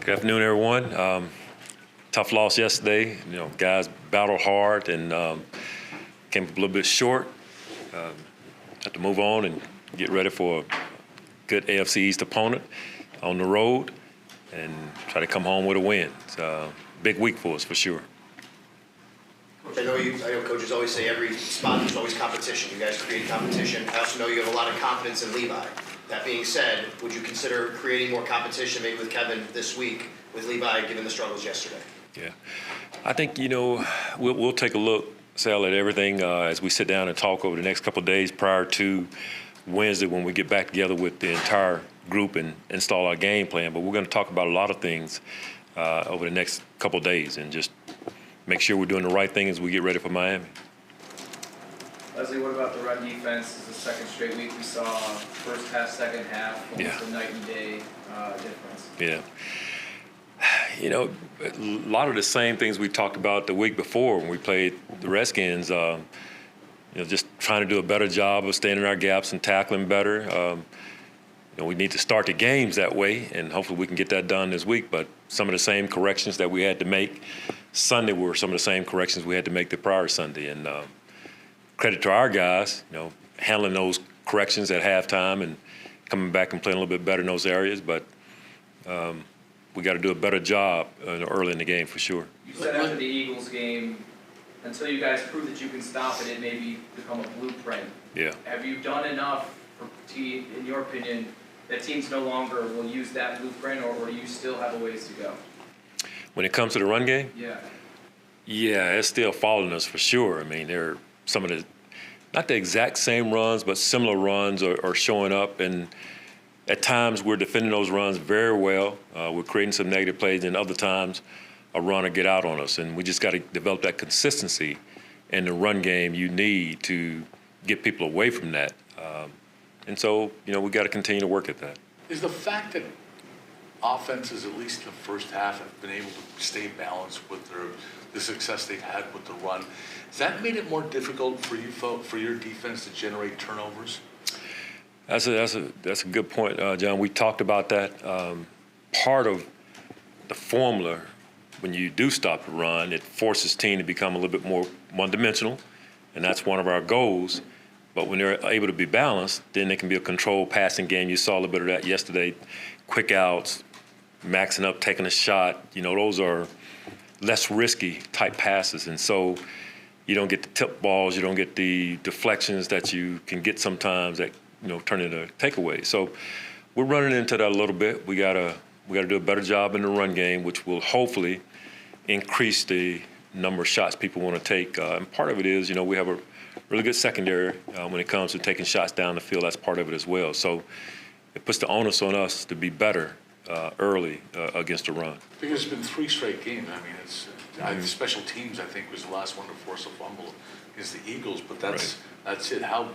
Good afternoon, everyone. Tough loss yesterday. Guys battled hard and came up a little bit short. Have to move on and get ready for a good AFC East opponent on the road and try to come home with a win. It's a big week for us, for sure. Coach, I know coaches always say every spot there's always competition. You guys create competition. I also know you have a lot of confidence in Levi. That being said, would you consider creating more competition maybe with Kevin this week with Levi given the struggles yesterday? Yeah. I think, we'll take a look, Sal, at everything as we sit down and talk over the next couple of days prior to Wednesday when we get back together with the entire group and install our game plan. But we're going to talk about a lot of things over the next couple of days and just make sure we're doing the right thing as we get ready for Miami. Leslie, what about the run defense? It's the second straight week we saw first half, second half, almost a night and day difference. Yeah. A lot of the same things we talked about the week before when we played the Redskins, just trying to do a better job of staying in our gaps and tackling better. We need to start the games that way, and hopefully we can get that done this week. But some of the same corrections that we had to make Sunday were some of the same corrections we had to make the prior Sunday. And credit to our guys, handling those corrections at halftime and coming back and playing a little bit better in those areas. But we got to do a better job early in the game for sure. You said after the Eagles game, until you guys prove that you can stop it, it may become a blueprint. Yeah. Have you done enough for in your opinion, that teams no longer will use that blueprint, or do you still have a ways to go? When it comes to the run game? Yeah, it's still following us for sure. I mean, there are some of the, not the exact same runs, but similar runs are showing up. And at times we're defending those runs very well. We're creating some negative plays, and other times a run will get out on us. And we just got to develop that consistency in the run game you need to get people away from that. And so, we got to continue to work at that. Is the fact that offenses, at least in the first half, have been able to stay balanced with the success they've had with the run, has that made it more difficult for you for your defense to generate turnovers? That's a good point, John. We talked about that. Part of the formula, when you do stop the run, it forces team to become a little bit more one-dimensional, and that's one of our goals. But when they're able to be balanced, then it can be a controlled passing game. You saw a little bit of that yesterday. Quick outs, maxing up, taking a shot. Those are less risky type passes. And so you don't get the tip balls, you don't get the deflections that you can get sometimes that, turn into takeaways. So we're running into that a little bit. We gotta do a better job in the run game, which will hopefully increase the number of shots people want to take. And part of it is, we have a really good secondary when it comes to taking shots down the field. That's part of it as well. So it puts the onus on us to be better early against the run. Because it's been 3 straight games. I mean, special teams, I think, was the last one to force a fumble against the Eagles. But that's it. How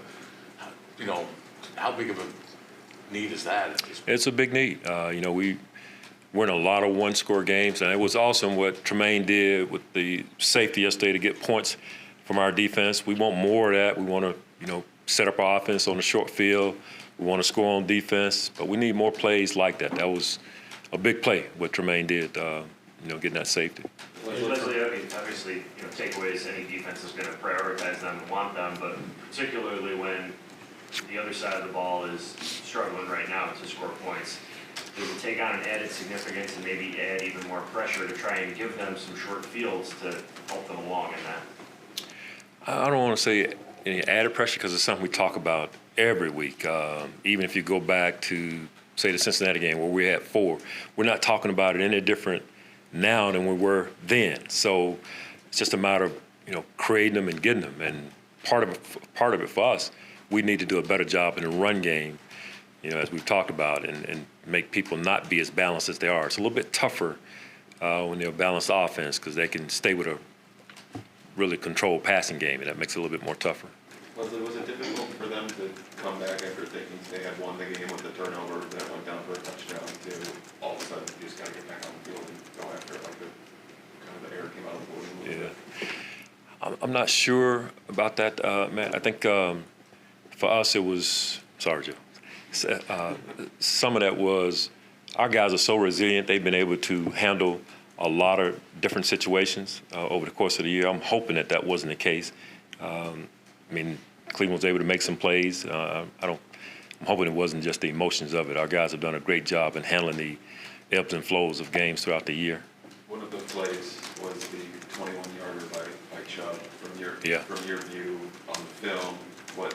big of a need is that? It's a big need. We're in a lot of one-score games, and it was awesome what Tremaine did with the safety yesterday to get points from our defense. We want more of that. We want to, set up our offense on the short field. We want to score on defense, but we need more plays like that. That was a big play what Tremaine did, getting that safety. Leslie, obviously, takeaways, any defense is going to prioritize them and want them, but particularly when the other side of the ball is struggling right now to score points, does it take on an added significance and maybe add even more pressure to try and give them some short fields to help them along in that? I don't want to say any added pressure because it's something we talk about every week. Even if you go back to, say, the Cincinnati game where we had 4, we're not talking about it any different now than we were then. So it's just a matter of, creating them and getting them. And part of it for us, we need to do a better job in the run game, as we've talked about, and make people not be as balanced as they are. It's a little bit tougher when they're a balanced offense because they can stay with a really controlled passing game, and that makes it a little bit more tougher. Leslie, was it difficult for them to come back after thinking they had won the game with the turnover that went down for a touchdown to all of a sudden you just got to get back on the field and go after it like the air came out of the balloon? Yeah. I'm not sure about that, Matt. I think for us it was, sorry, Joe, some of that was our guys are so resilient. They've been able to handle a lot of different situations over the course of the year. I'm hoping that wasn't the case. I mean, Cleveland was able to make some plays. I'm hoping it wasn't just the emotions of it. Our guys have done a great job in handling the ebbs and flows of games throughout the year. One of the plays was the 21-yarder by Chubb. From your view on the film, what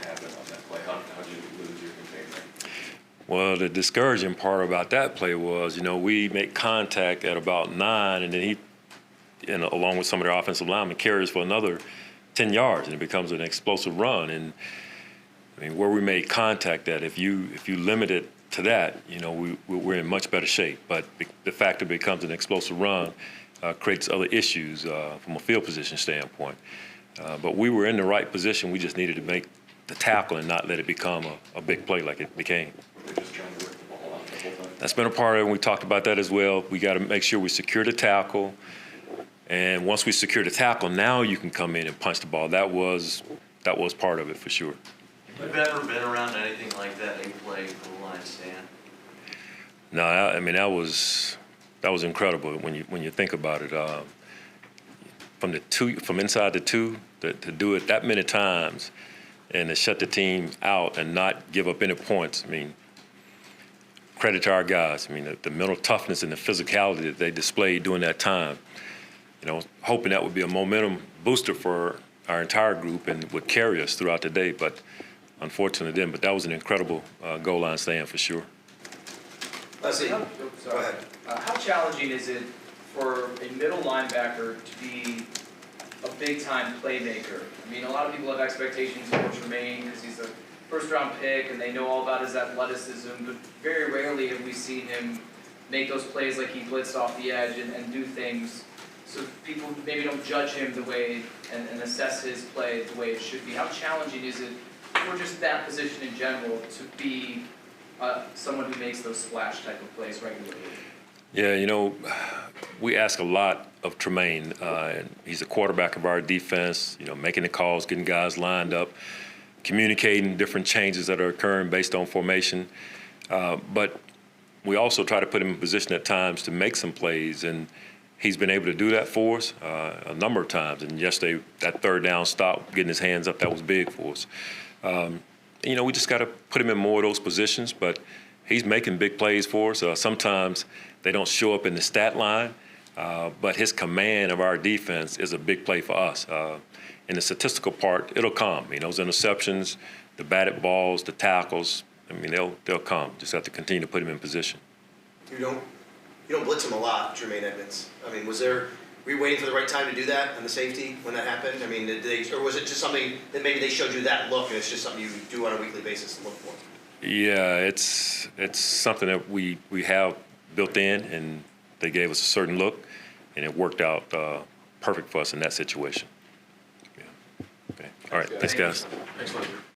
happened on that play? How did you lose your containment? Well, the discouraging part about that play was, we make contact at about 9, and then he, along with some of their offensive linemen, carries for another 10 yards, and it becomes an explosive run. And I mean, where we made contact at, if you limit it to that, we're in much better shape. But the fact that it becomes an explosive run creates other issues from a field position standpoint. But we were in the right position. We just needed to make the tackle and not let it become a big play like it became. They're just trying to rip the ball out the whole time. That's been a part of it, and we talked about that as well. We got to make sure we secure the tackle. And once we secure the tackle, now you can come in and punch the ball. That was part of it for sure. Have you ever been around anything like that, a play for the line stand? No, I mean that was incredible when you think about it. From inside the two, to do it that many times, and to shut the team out and not give up any points. I mean, credit to our guys. I mean, the mental toughness and the physicality that they displayed during that time. Hoping that would be a momentum booster for our entire group and would carry us throughout the day. But unfortunately, it didn't. But that was an incredible goal line stand for sure. Leslie, Go go ahead. How challenging is it for a middle linebacker to be a big-time playmaker? I mean, a lot of people have expectations for Tremaine because he's a first-round pick and they know all about his athleticism, but very rarely have we seen him make those plays like he blitzed off the edge and do things so people maybe don't judge him the way and assess his play the way it should be. How challenging is it for just that position in general to be someone who makes those splash type of plays regularly? Yeah, we ask a lot of Tremaine. And he's a quarterback of our defense, making the calls, getting guys lined up, communicating different changes that are occurring based on formation. But we also try to put him in position at times to make some plays, and he's been able to do that for us a number of times. And yesterday, that third down stop, getting his hands up, that was big for us. We just got to put him in more of those positions, but he's making big plays for us. Sometimes they don't show up in the stat line, but his command of our defense is a big play for us. In the statistical part, it'll come. Those interceptions, the batted balls, the tackles, they'll come. Just have to continue to put him in position. You don't blitz him a lot, Tremaine Edmunds. I mean, were you waiting for the right time to do that on the safety when that happened? I mean, or was it just something that maybe they showed you that look and it's just something you do on a weekly basis to look for? Yeah, it's something that we have built in, and they gave us a certain look, and it worked out perfect for us in that situation. Yeah. Okay. All right. Thanks, guys. Thanks, Leslie.